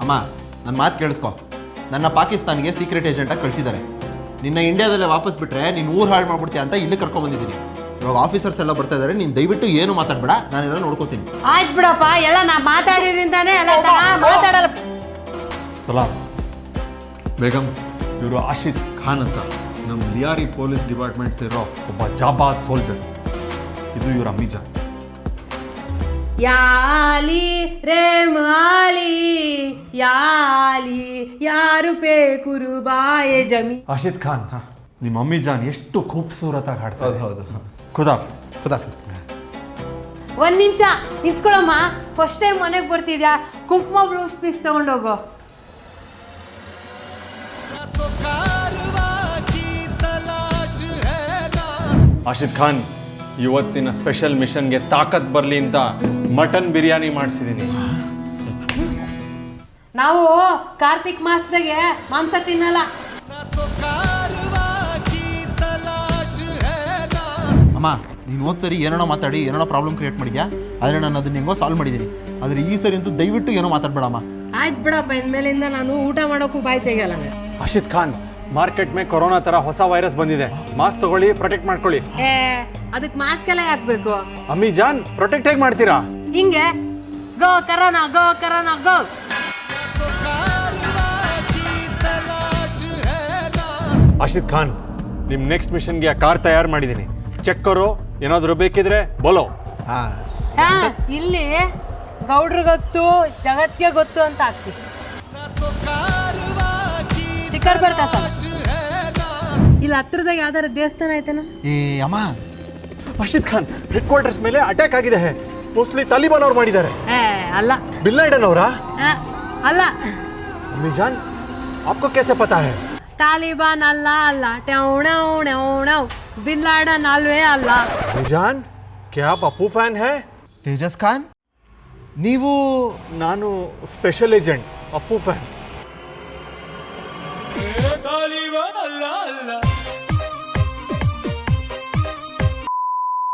ಅಮ್ಮ ನನ್ನ ಮಾತು ಕೇಳಿಸ್ಕೊ. ನನ್ನ ಪಾಕಿಸ್ತಾನ್ಗೆ ಸೀಕ್ರೆಟ್ ಏಜೆಂಟಾಗಿ ಕಳಿಸಿದ್ದಾರೆ. ನಿನ್ನ ಇಂಡಿಯಾದಲ್ಲೇ ವಾಪಸ್ ಬಿಟ್ಟರೆ ನೀನು ಊರು ಹಾಳು ಮಾಡ್ಬಿಡ್ತೀಯ ಅಂತ ಇಲ್ಲಿ ಕರ್ಕೊಂಬಂದಿದ್ದೀನಿ. ಇವಾಗ ಆಫೀಸರ್ಸ್ ಎಲ್ಲ ಬರ್ತಾ ಇದ್ದಾರೆ. ನೀನು ದಯವಿಟ್ಟು ಏನು ಮಾತಾಡಬೇಡ, ನಾನೆಲ್ಲ ನೋಡ್ಕೋತೀನಿ. ಆಯ್ತು ಬಿಡಪ್ಪ, ಎಲ್ಲ ನಾ ಮಾತಾಡಿದ್ರಿಂದಾನೆ ಎಲ್ಲ ಮಾತಾಡಲ್ಲ. ಸಲಾಮ್ ಬೇಗಂ, ಇವರು ಆಶಿತ್ ಖಾನ್ ಅಂತ ನಮ್ಮ ಲಿಯಾರಿ ಪೊಲೀಸ್ ಡಿಪಾರ್ಟ್ಮೆಂಟ್ಸ್ ಇರೋ ಒಬ್ಬ ಜಾಬಾಜ್ ಸೋಲ್ಜರ್. ಇದು ಇವ್ರ ಅಮ್ಮಿಜಾನ್. ಯಾಲಿ ರೇಮ್ ಆಲಿ ಯಾಲಿ ಯಾರು ಪೇ ಕುರುಬಾಯೆ ಜಮಿ. ಆಶಿತ್ ಖಾನ್, ನಿಮ್ಮ ಅಮ್ಮಿಜಾನ್ ಎಷ್ಟು ಖೂಬ್ಸೂರತಾಗಿ ಹಾಡ್ತಾರೆ. ಹೌದು. ಖುದಾಫಿಸ್. ಒಂದ್ ನಿಮಿಷ ನಿಂತ್ಕೊಳ್ಳಮ್ಮ. ಫಸ್ಟ್ ಟೈಮ್ ಮನೆಗೆ ಬರ್ತಿದ್ಯಾ, ಕುಂಕುಮ ಬ್ಲೌಸ್ ಪೀಸ್ ತಗೊಂಡೋಗು. ಆಶಿತ್ ಖಾನ್, ಇವತ್ತಿನ ಸ್ಪೆಷಲ್ ಮಿಷನ್ಗೆ ತಾಕತ್ ಬರಲಿ ಅಂತ ಮಟನ್ ಬಿರಿಯಾನಿ ಮಾಡಿಸಿದ್ದೀನಿ. ನಾವು ಕಾರ್ತಿಕ್ ಮಾಸದಾಗೆ ಮಾಂಸ ತಿನ್ನಲ್ಲ. ಅಮ್ಮ ನೀನು ಹೋದ ಸರಿ ಏನೋ ಮಾತಾಡಿ ಏನೋ ಪ್ರಾಬ್ಲಮ್ ಕ್ರಿಯೇಟ್ ಮಾಡಿದ್ಯಾ, ಆದರೆ ನಾನು ಅದನ್ನ ಹೆಂಗೋ ಸಾಲ್ವ್ ಮಾಡಿದ್ದೀನಿ. ಆದರೆ ಈ ಸರಿ ಅಂತೂ ದಯವಿಟ್ಟು ಏನೋ ಮಾತಾಡಬೇಡಮ್ಮ. ಆಯ್ತು ಬಿಡಪ್ಪ, ಇನ್ಮೇಲಿಂದ ನಾನು ಊಟ ಮಾಡೋಕ್ಕೂ ಬಾಯ್ ತೆಗಿಯಲ್ಲ. ಆಶಿತ್ ಖಾನ್, ಮಾರ್ಕೆಟ್ ಮೇ ಕೊರೋನಾ ತರ ಹೊಸ ವೈರಸ್ ಬಂದಿದೆ. ಮಾಸ್ಕ್ ತಗೊಳ್ಳಿ, ಪ್ರೊಟೆಕ್ಟ್ ಮಾಡ್ಕೊಳ್ಳಿ. ಅದಕ್ಕೆ ಮಾಸ್ಕ್ ಎಲ್ಲ ಹಾಕ್ಬೇಕು. ಅಮ್ಮಿಜಾನ್, ಪ್ರೊಟೆಕ್ಟ್ ಹೇಗೆ ಮಾಡ್ತೀರಾ? ಹಿಂಗೆ ಗೋ ಕರೋನಾ ಗೋ ಕರೋನಾ ಗೋ. ಆಶಿತ್ ಖಾನ್, ನಿಮ್ಮ ನೆಕ್ಸ್ಟ್ ಮಿಷನ್ಗೆ ಆ ಕಾರ್ ತಯಾರು ಮಾಡಿದ್ದೀನಿ. ಚೆಕ್ ಕರೋ, ಏನಾದರೂ ಬೇಕಿದ್ರೆ ಬೋಲೋ. ಇಲ್ಲಿ ಗೌಡ್ರು ಗೊತ್ತು, ಜಗತ್ಗೆ ಗೊತ್ತು ಅಂತ ಹಾಕ್ಸಿ. ಸ್ಟಿಕ್ಕರ್ ಬರ್ತಾ ಇಲ್ಲಿ ಹತ್ರದಾಗ ಯಾವ್ದಾರ ದೇವಸ್ಥಾನ ಐತನ? ಅಮ್ಮ ಆಶಿತ್ ಖಾನ್, ಹೆಡ್ ಕ್ವಾರ್ಟರ್ಸ್ ಮೇಲೆ ಅಟ್ಯಾಕ್ ಆಗಿದೆ. ಮೋಸ್ಟ್ಲಿ ತಾಲಿಬಾನ್ ಅವ್ರು ಮಾಡಿದ್ದಾರೆ. ಅಲ್ಲ. ಬಿನ್ ಲಾಡೆನ್ ಅವರಾ? ಅಲ್ಲ. ಅಮ್ಮಿಜಾನ್, आपको कैसे पता है? ತಾಲಿಬಾನ್ ಅಲ್ಲ ಅಲ್ಲ ಟೌಣೌಣೌಣೌ ಬಿನ್ ಲಾಡನ್ ಅಲ್ವೇ ಅಲ್ಲ. ಅಮ್ಮಿಜಾನ್, क्या आप ಅಪ್ಪು ಫ್ಯಾನ್ है? ತೇಜಸ್ ಖಾನ್, ನೀವು? ನಾನು ಸ್ಪೆಷಲ್ ಏಜೆಂಟ್, ಅಪ್ಪು ಫ್ಯಾನ್.